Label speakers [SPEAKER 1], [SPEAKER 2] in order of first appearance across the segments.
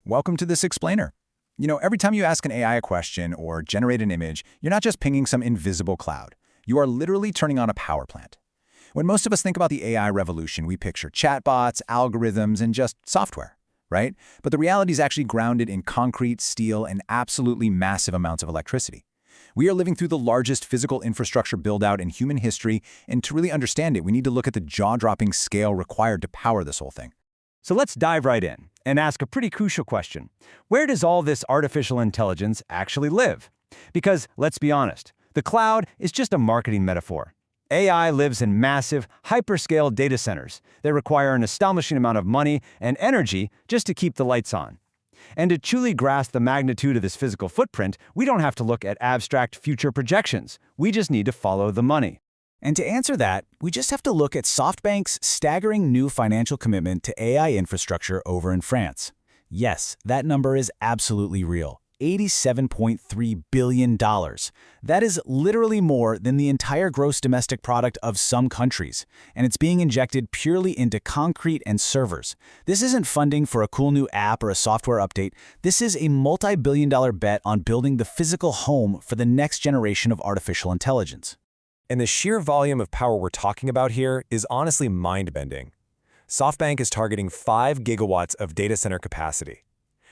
[SPEAKER 1] Welcome to this explainer. Every time you ask an AI a question or generate an image, you're not just pinging some invisible cloud. You are literally turning on a power plant. When most of us think about the AI revolution, we picture chatbots, algorithms, and just software, right? But the reality is actually grounded in concrete, steel, and absolutely massive amounts of electricity. We are living through the largest physical infrastructure build-out in human history, and to really understand it, we need to look at the jaw-dropping scale required to power this whole thing.
[SPEAKER 2] So let's dive right in and ask a pretty crucial question. Where does all this artificial intelligence actually live? Because, let's be honest, the cloud is just a marketing metaphor. AI lives in massive, hyperscale data centers that require an astonishing amount of money and energy just to keep the lights on. And to truly grasp the magnitude of this physical footprint, we don't have to look at abstract future projections. We just need to follow the money.
[SPEAKER 1] And to answer that, we just have to look at SoftBank's staggering new financial commitment to AI infrastructure over in France. Yes, that number is absolutely real. $87.3 billion. That is literally more than the entire gross domestic product of some countries, and it's being injected purely into concrete and servers. This isn't funding for a cool new app or a software update. This is a multi-billion-dollar bet on building the physical home for the next generation of artificial intelligence.
[SPEAKER 3] And the sheer volume of power we're talking about here is honestly mind-bending. SoftBank is targeting 5 gigawatts of data center capacity.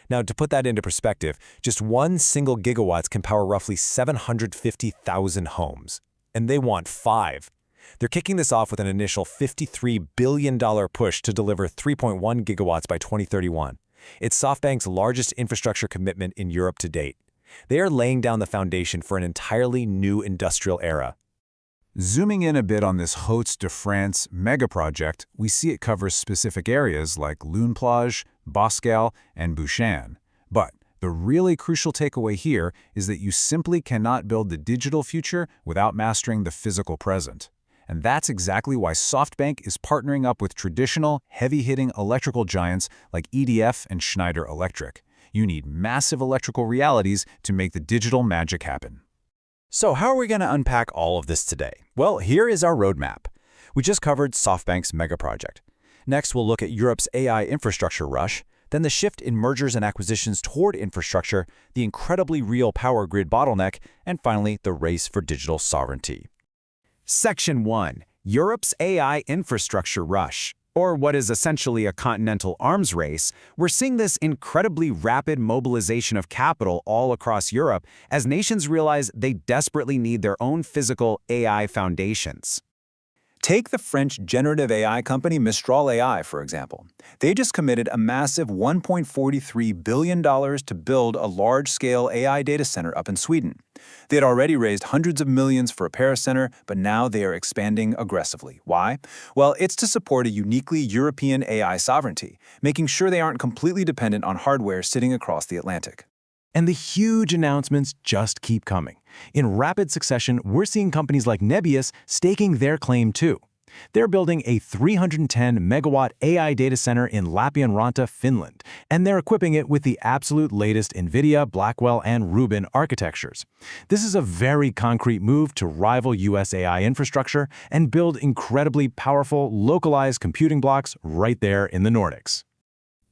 [SPEAKER 3] Now, to put that into perspective, just one single gigawatt can power roughly 750,000 homes. And they want 5. They're kicking this off with an initial $53 billion push to deliver 3.1 gigawatts by 2031. It's SoftBank's largest infrastructure commitment in Europe to date. They are laying down the foundation for an entirely new industrial era.
[SPEAKER 4] Zooming in a bit on this Hauts-de-France megaproject, we see it covers specific areas like Lune-Plage, Boscal, and Bouchan. But the really crucial takeaway here is that you simply cannot build the digital future without mastering the physical present. And that's exactly why SoftBank is partnering up with traditional, heavy-hitting electrical giants like EDF and Schneider Electric. You need massive electrical realities to make the digital magic happen.
[SPEAKER 1] So how are we going to unpack all of this today? Well, here is our roadmap. We just covered SoftBank's megaproject. Next, we'll look at Europe's AI infrastructure rush, then the shift in mergers and acquisitions toward infrastructure, the incredibly real power grid bottleneck, and finally, the race for digital sovereignty. Section 1. Europe's AI infrastructure rush. Or what is essentially a continental arms race. We're seeing this incredibly rapid mobilization of capital all across Europe as nations realize they desperately need their own physical AI foundations. Take the French generative AI company Mistral AI, for example. They just committed a massive $1.43 billion to build a large-scale AI data center up in Sweden. They had already raised hundreds of millions for a Paris center, but now they are expanding aggressively. Why? Well, it's to support a uniquely European AI sovereignty, making sure they aren't completely dependent on hardware sitting across the Atlantic. And the huge announcements just keep coming. In rapid succession, we're seeing companies like Nebius staking their claim too. They're building a 310-megawatt AI data center in Lappeenranta, Finland, and they're equipping it with the absolute latest NVIDIA, Blackwell, and Rubin architectures. This is a very concrete move to rival US AI infrastructure and build incredibly powerful, localized computing blocks right there in the Nordics.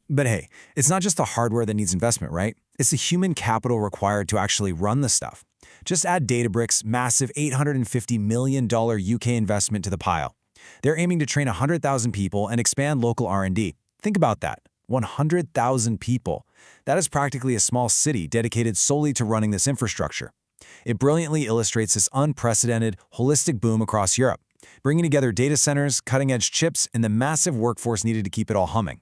[SPEAKER 1] But hey, it's not just the hardware that needs investment, right? It's the human capital required to actually run the stuff. Just add Databricks' massive $850 million UK investment to the pile. They're aiming to train 100,000 people and expand local R&D. Think about that. 100,000 people. That is practically a small city dedicated solely to running this infrastructure. It brilliantly illustrates this unprecedented, holistic boom across Europe, bringing together data centers, cutting-edge chips, and the massive workforce needed to keep it all humming.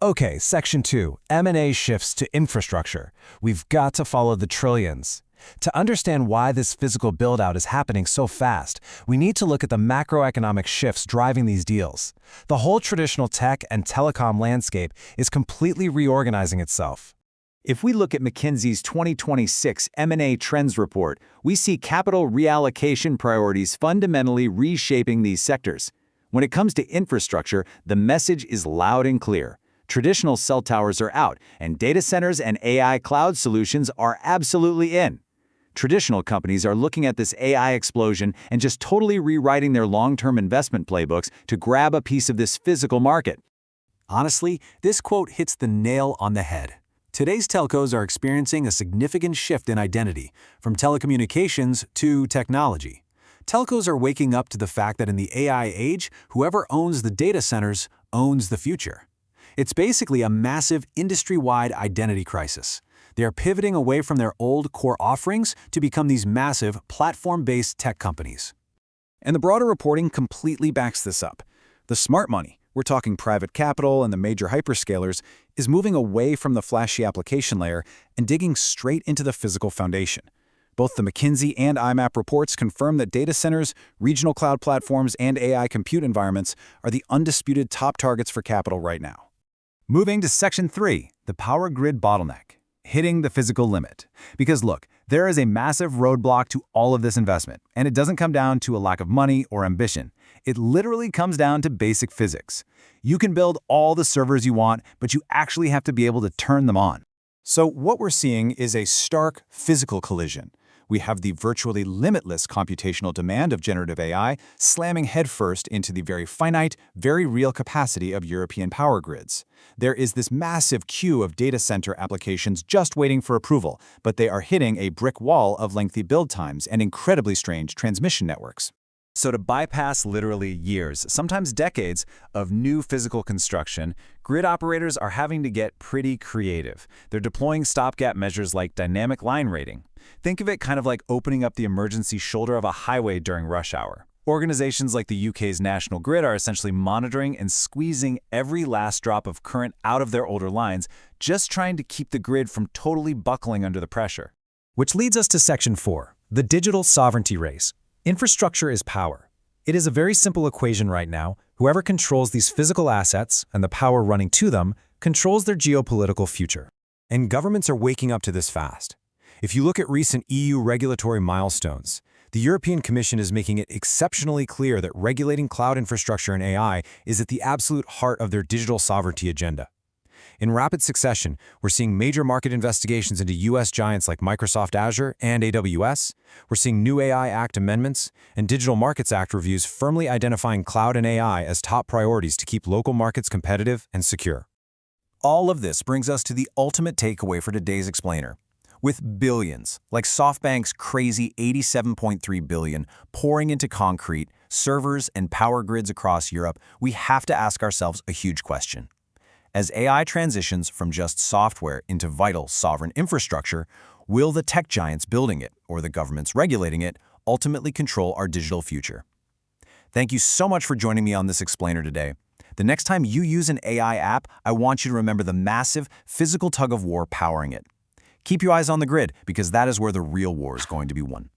[SPEAKER 1] Okay, Section 2, M&A shifts to infrastructure. We've got to follow the trillions. To understand why this physical build-out is happening so fast, we need to look at the macroeconomic shifts driving these deals. The whole traditional tech and telecom landscape is completely reorganizing itself. If we look at McKinsey's 2026 M&A Trends Report, we see capital reallocation priorities fundamentally reshaping these sectors. When it comes to infrastructure, the message is loud and clear. Traditional cell towers are out, and data centers and AI cloud solutions are absolutely in. Traditional companies are looking at this AI explosion and just totally rewriting their long-term investment playbooks to grab a piece of this physical market. Honestly, this quote hits the nail on the head.
[SPEAKER 3] Today's telcos are experiencing a significant shift in identity, from telecommunications to technology. Telcos are waking up to the fact that in the AI age, whoever owns the data centers owns the future. It's basically a massive industry-wide identity crisis. They are pivoting away from their old core offerings to become these massive platform-based tech companies.
[SPEAKER 1] And the broader reporting completely backs this up. The smart money, we're talking private capital and the major hyperscalers, is moving away from the flashy application layer and digging straight into the physical foundation. Both the McKinsey and IMAP reports confirm that data centers, regional cloud platforms, and AI compute environments are the undisputed top targets for capital right now.
[SPEAKER 2] Moving to Section 3, the power grid bottleneck. Hitting the physical limit. Because look, there is a massive roadblock to all of this investment, and it doesn't come down to a lack of money or ambition. It literally comes down to basic physics. You can build all the servers you want, but you actually have to be able to turn them on.
[SPEAKER 1] So what we're seeing is a stark physical collision. We have the virtually limitless computational demand of generative AI slamming headfirst into the very finite, very real capacity of European power grids. There is this massive queue of data center applications just waiting for approval, but they are hitting a brick wall of lengthy build times and incredibly strange transmission networks. So to bypass literally years, sometimes decades, of new physical construction, grid operators are having to get pretty creative. They're deploying stopgap measures like dynamic line rating. Think of it kind of like opening up the emergency shoulder of a highway during rush hour. Organizations like the UK's National Grid are essentially monitoring and squeezing every last drop of current out of their older lines, just trying to keep the grid from totally buckling under the pressure.
[SPEAKER 3] Which leads us to Section 4, the digital sovereignty race. Infrastructure is power. It is a very simple equation right now. Whoever controls these physical assets and the power running to them controls their geopolitical future. And governments are waking up to this fast. If you look at recent EU regulatory milestones, the European Commission is making it exceptionally clear that regulating cloud infrastructure and AI is at the absolute heart of their digital sovereignty agenda. In rapid succession, we're seeing major market investigations into U.S. giants like Microsoft Azure and AWS. We're seeing new AI Act amendments and Digital Markets Act reviews firmly identifying cloud and AI as top priorities to keep local markets competitive and secure.
[SPEAKER 2] All of this brings us to the ultimate takeaway for today's explainer. With billions, like SoftBank's crazy $87.3 billion, pouring into concrete, servers, and power grids across Europe, we have to ask ourselves a huge question. As AI transitions from just software into vital sovereign infrastructure, will the tech giants building it, or the governments regulating it, ultimately control our digital future? Thank you so much for joining me on this explainer today. The next time you use an AI app, I want you to remember the massive physical tug of war powering it. Keep your eyes on the grid, because that is where the real war is going to be won.